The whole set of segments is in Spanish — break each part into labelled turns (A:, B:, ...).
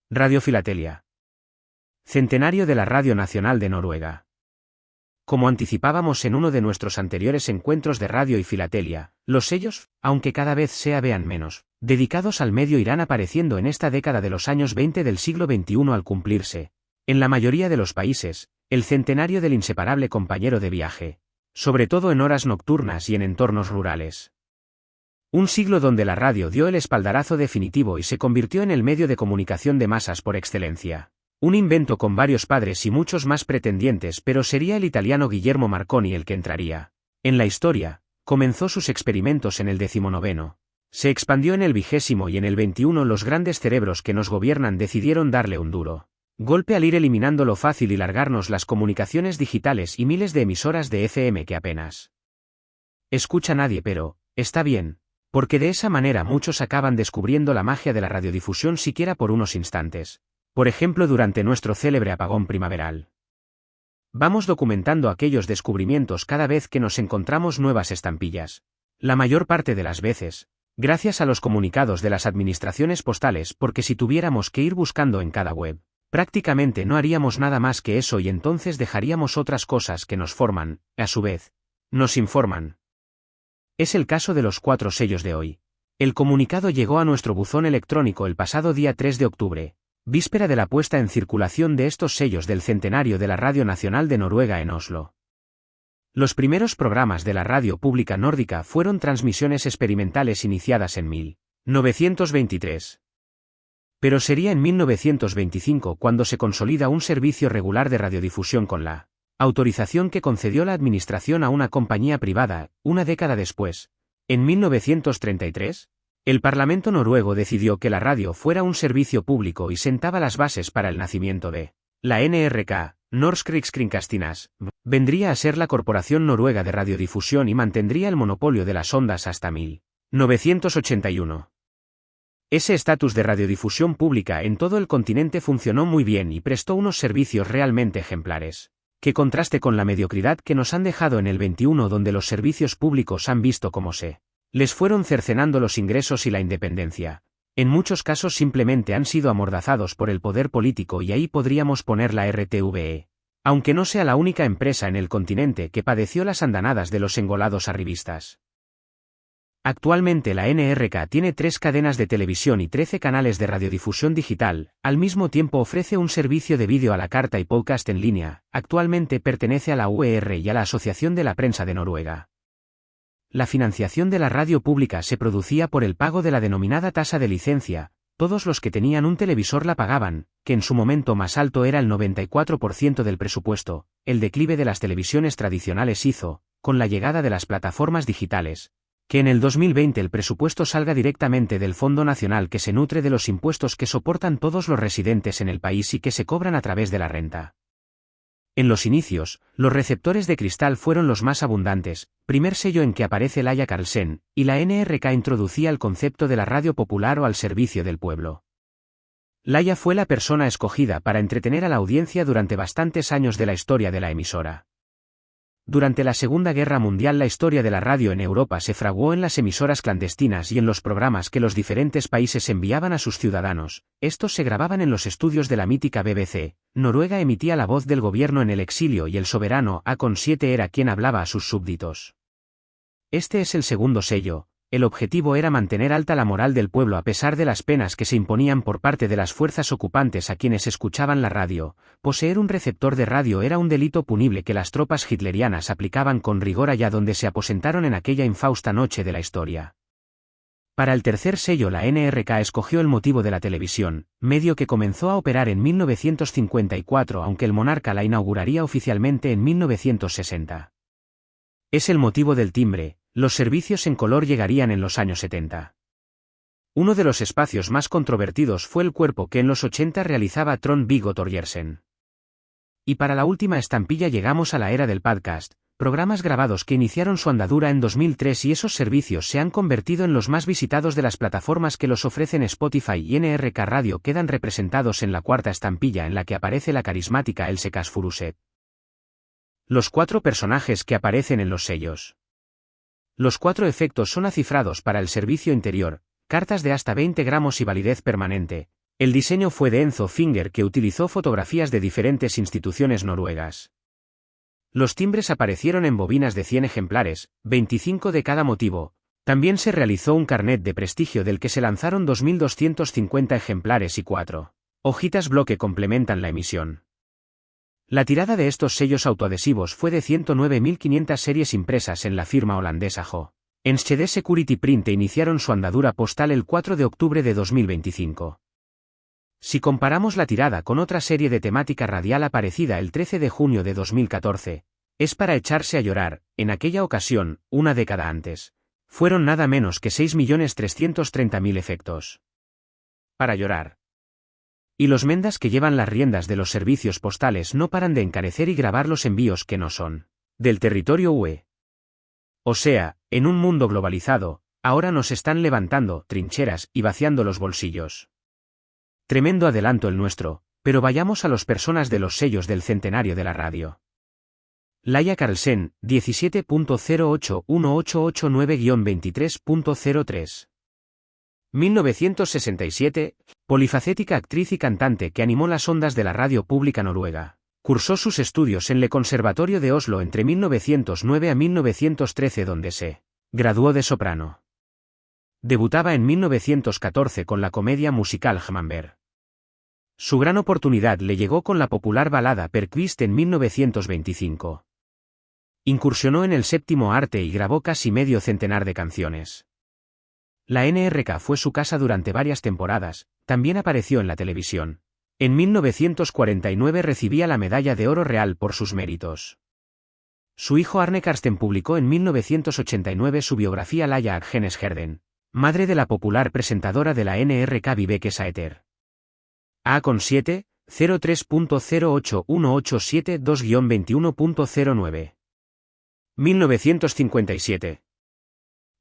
A: Radio Filatelia. Centenario de la Radio Nacional de Noruega. Como anticipábamos en uno de nuestros anteriores encuentros de radio y filatelia, los sellos, aunque cada vez se vean menos, dedicados al medio irán apareciendo en esta década de los años 20 del siglo XXI al cumplirse, en la mayoría de los países, el centenario del inseparable compañero de viaje, sobre todo en horas nocturnas y en entornos rurales. Un siglo donde la radio dio el espaldarazo definitivo y se convirtió en el medio de comunicación de masas por excelencia. Un invento con varios padres y muchos más pretendientes, pero sería el italiano Guillermo Marconi el que entraría en la historia. Comenzó sus experimentos en el 19º. Se expandió en el 20º y en el 21 los grandes cerebros que nos gobiernan decidieron darle un duro golpe al ir eliminando lo fácil y largarnos las comunicaciones digitales y miles de emisoras de FM que apenas escucha nadie, pero está bien, porque de esa manera muchos acaban descubriendo la magia de la radiodifusión siquiera por unos instantes. Por ejemplo, durante nuestro célebre apagón primaveral. Vamos documentando aquellos descubrimientos cada vez que nos encontramos nuevas estampillas. La mayor parte de las veces, gracias a los comunicados de las administraciones postales, porque si tuviéramos que ir buscando en cada web, prácticamente no haríamos nada más que eso y entonces dejaríamos otras cosas que nos forman, a su vez, nos informan. Es el caso de los 4 sellos de hoy. El comunicado llegó a nuestro buzón electrónico el pasado día 3 de octubre. Víspera de la puesta en circulación de estos sellos del centenario de la Radio Nacional de Noruega en Oslo. Los primeros programas de la radio pública nórdica fueron transmisiones experimentales iniciadas en 1923. Pero sería en 1925 cuando se consolida un servicio regular de radiodifusión con la autorización que concedió la administración a una compañía privada. Una década después, en 1933, el Parlamento noruego decidió que la radio fuera un servicio público y sentaba las bases para el nacimiento de la NRK, Norsk Rikskringkastinas, vendría a ser la Corporación Noruega de Radiodifusión y mantendría el monopolio de las ondas hasta 1981. Ese estatus de radiodifusión pública en todo el continente funcionó muy bien y prestó unos servicios realmente ejemplares, que contraste con la mediocridad que nos han dejado en el 21, donde los servicios públicos han visto cómo se les fueron cercenando los ingresos y la independencia. En muchos casos simplemente han sido amordazados por el poder político y ahí podríamos poner la RTVE. Aunque no sea la única empresa en el continente que padeció las andanadas de los engolados arribistas. Actualmente la NRK tiene 3 cadenas de televisión y 13 canales de radiodifusión digital, al mismo tiempo ofrece un servicio de vídeo a la carta y podcast en línea. Actualmente pertenece a la UER y a la Asociación de la Prensa de Noruega. La financiación de la radio pública se producía por el pago de la denominada tasa de licencia. Todos los que tenían un televisor la pagaban, que en su momento más alto era el 94% del presupuesto. El declive de las televisiones tradicionales hizo, con la llegada de las plataformas digitales, que en el 2020 el presupuesto salga directamente del Fondo Nacional que se nutre de los impuestos que soportan todos los residentes en el país y que se cobran a través de la renta. En los inicios, los receptores de cristal fueron los más abundantes, primer sello en que aparece Laia Carlsen, y la NRK introducía el concepto de la radio popular o al servicio del pueblo. Laia fue la persona escogida para entretener a la audiencia durante bastantes años de la historia de la emisora. Durante la Segunda Guerra Mundial la historia de la radio en Europa se fraguó en las emisoras clandestinas y en los programas que los diferentes países enviaban a sus ciudadanos. Estos se grababan en los estudios de la mítica BBC. Noruega emitía la voz del gobierno en el exilio y el soberano Håkon VII era quien hablaba a sus súbditos. Este es el segundo sello. El objetivo era mantener alta la moral del pueblo a pesar de las penas que se imponían por parte de las fuerzas ocupantes a quienes escuchaban la radio. Poseer un receptor de radio era un delito punible que las tropas hitlerianas aplicaban con rigor allá donde se aposentaron en aquella infausta noche de la historia. Para el tercer sello la NRK escogió el motivo de la televisión, medio que comenzó a operar en 1954 aunque el monarca la inauguraría oficialmente en 1960. Es el motivo del timbre. Los servicios en color llegarían en los años 70. Uno de los espacios más controvertidos fue el cuerpo que en los 80 realizaba Trond-Viggo Torgersen. Y para la última estampilla llegamos a la era del podcast, programas grabados que iniciaron su andadura en 2003 y esos servicios se han convertido en los más visitados de las plataformas que los ofrecen. Spotify y NRK Radio quedan representados en la cuarta estampilla en la que aparece la carismática Else Kåss Furuseth. Los 4 personajes que aparecen en los sellos. Los 4 efectos son acifrados para el servicio interior, cartas de hasta 20 gramos y validez permanente. El diseño fue de Enzo Finger, que utilizó fotografías de diferentes instituciones noruegas. Los timbres aparecieron en bobinas de 100 ejemplares, 25 de cada motivo. También se realizó un carnet de prestigio del que se lanzaron 2.250 ejemplares y 4 hojitas bloque complementan la emisión. La tirada de estos sellos autoadhesivos fue de 109.500 series impresas en la firma holandesa Jo. Enschede Security Print e iniciaron su andadura postal el 4 de octubre de 2025. Si comparamos la tirada con otra serie de temática radial aparecida el 13 de junio de 2014, es para echarse a llorar. En aquella ocasión, una década antes, fueron nada menos que 6.330.000 efectos. Para llorar. Y los mendas que llevan las riendas de los servicios postales no paran de encarecer y grabar los envíos que no son del territorio UE. O sea, en un mundo globalizado, ahora nos están levantando trincheras y vaciando los bolsillos. Tremendo adelanto el nuestro, pero vayamos a las personas de los sellos del centenario de la radio. Laia Carlsen, 17.0818889-23.03. 1967, polifacética actriz y cantante que animó las ondas de la radio pública noruega. Cursó sus estudios en el Conservatorio de Oslo entre 1909 a 1913, donde se graduó de soprano. Debutaba en 1914 con la comedia musical Hammerberg. Su gran oportunidad le llegó con la popular balada Per Kvist en 1925. Incursionó en el séptimo arte y grabó casi medio centenar de canciones. La NRK fue su casa durante varias temporadas, también apareció en la televisión. En 1949 recibía la Medalla de Oro Real por sus méritos. Su hijo Arne Karsten publicó en 1989 su biografía Laia Agnes Herden, madre de la popular presentadora de la NRK Vibeke Sæther. A-7, 03.08187-2-21.09. 1957.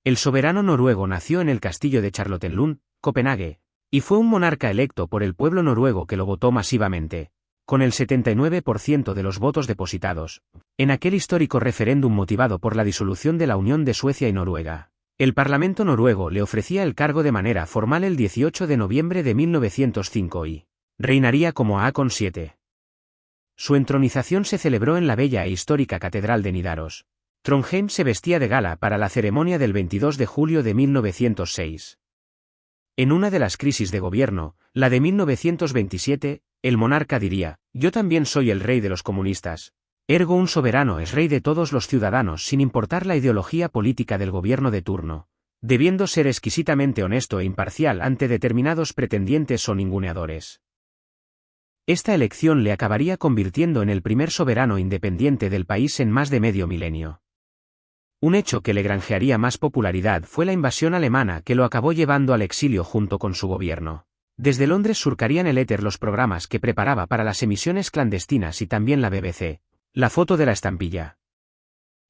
A: El soberano noruego nació en el castillo de Charlottenlund, Copenhague, y fue un monarca electo por el pueblo noruego que lo votó masivamente, con el 79% de los votos depositados, en aquel histórico referéndum motivado por la disolución de la Unión de Suecia y Noruega. El Parlamento noruego le ofrecía el cargo de manera formal el 18 de noviembre de 1905 y reinaría como A-7. Su entronización se celebró en la bella e histórica Catedral de Nidaros. Trondheim se vestía de gala para la ceremonia del 22 de julio de 1906. En una de las crisis de gobierno, la de 1927, el monarca diría: «Yo también soy el rey de los comunistas». Ergo, un soberano es rey de todos los ciudadanos sin importar la ideología política del gobierno de turno, debiendo ser exquisitamente honesto e imparcial ante determinados pretendientes o ninguneadores. Esta elección le acabaría convirtiendo en el primer soberano independiente del país en más de medio milenio. Un hecho que le granjearía más popularidad fue la invasión alemana, que lo acabó llevando al exilio junto con su gobierno. Desde Londres surcarían el éter los programas que preparaba para las emisiones clandestinas y también la BBC. La foto de la estampilla.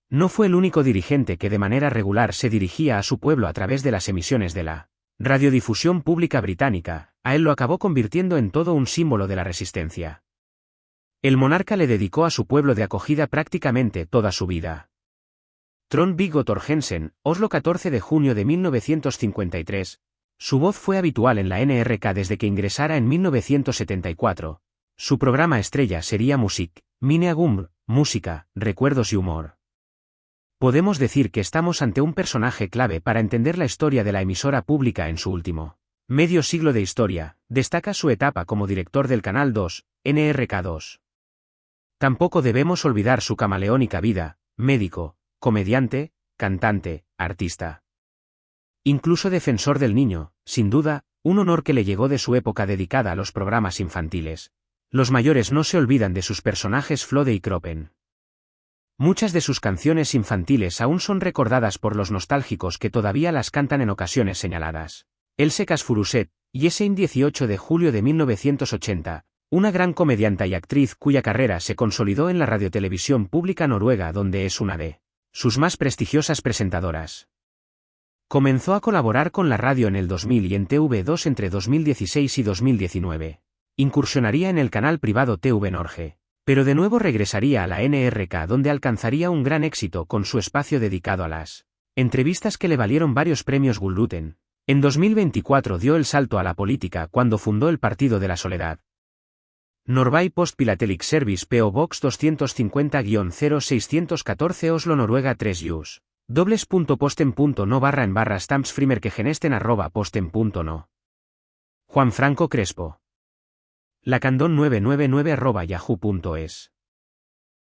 A: No fue el único dirigente que de manera regular se dirigía a su pueblo a través de las emisiones de la radiodifusión pública británica. A él lo acabó convirtiendo en todo un símbolo de la resistencia. El monarca le dedicó a su pueblo de acogida prácticamente toda su vida. Trond-Viggo Torgersen, Oslo, 14 de junio de 1953. Su voz fue habitual en la NRK desde que ingresara en 1974. Su programa estrella sería Musikk, Minne og Humor, música, recuerdos y humor. Podemos decir que estamos ante un personaje clave para entender la historia de la emisora pública en su último medio siglo de historia. Destaca su etapa como director del Canal 2, NRK 2. Tampoco debemos olvidar su camaleónica vida: médico, comediante, cantante, artista. Incluso defensor del niño, sin duda, un honor que le llegó de su época dedicada a los programas infantiles. Los mayores no se olvidan de sus personajes Flode y Kroppen. Muchas de sus canciones infantiles aún son recordadas por los nostálgicos que todavía las cantan en ocasiones señaladas. Else Kåss Furuseth, Jessheim, 18 de julio de 1980, una gran comedianta y actriz cuya carrera se consolidó en la radiotelevisión pública noruega, donde es una de sus más prestigiosas presentadoras. Comenzó a colaborar con la radio en el 2000 y en TV2 entre 2016 y 2019. Incursionaría en el canal privado TV Norge, pero de nuevo regresaría a la NRK, donde alcanzaría un gran éxito con su espacio dedicado a las entrevistas que le valieron varios premios Gullruten. En 2024 dio el salto a la política cuando fundó el Partido de la Soledad. Norway Post Philatelic Service P.O. Box 250-0614 Oslo Noruega 3 Us. Dobles.posten.no/stamps frimerkegenesten@posten.no. Juan Franco Crespo. Lacandón 999 @yahoo.es